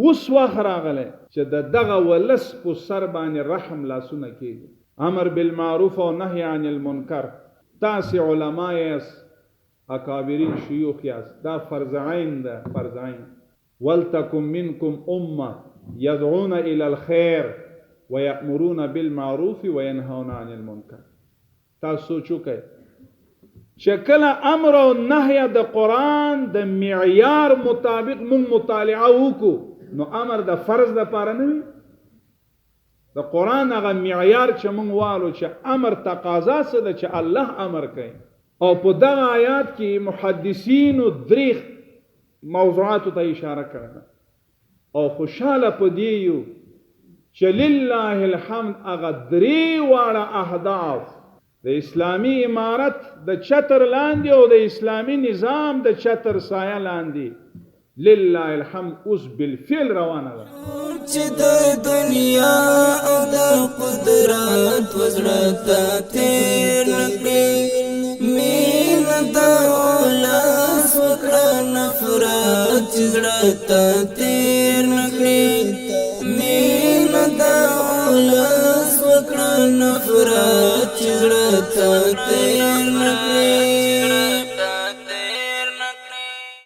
اوس وخت راغلی چې د دغه ولس په سر باندې رحم لاسونه کېږي. امر بالمعروف او نهی عن المنکر، تاسې علما یاست، اکابرین شیوخ یاست، دا فرض عین ده، فرض عین. ولتکن منکم امه یدعون الی الخیر ویأمرون بالمعروف وینهون عن المنکر. تاسو سوچ وکئ چې کله امر او نهی د قرآن د معیار مطابق مونږ مطالعه وکړو نو امر د فرض دپاره نه وي. د قرآن هغه معیار چې مونږ والو چې امر تقاضا څه ده چې الله امر کوي. او په دغه آیات کې محدثینو درې موضوعاتو ته اشاره کړې ده او خوشحاله په دې یو چې لله الحمد هغه درې واړه اهداف د اسلامي امارت د چتر لاندې او د اسلامي نظام د چتر سایه لاندې لله الحمد اوس بالفعل روانه ده. چې د دنیا او د قدرت وزړه ته تېر نکړي مینه د ولس وکړه نفرت چې زړه ته تېر نکړي مینه د ولس وکړه نفرت چې زړه ته تېر نکړي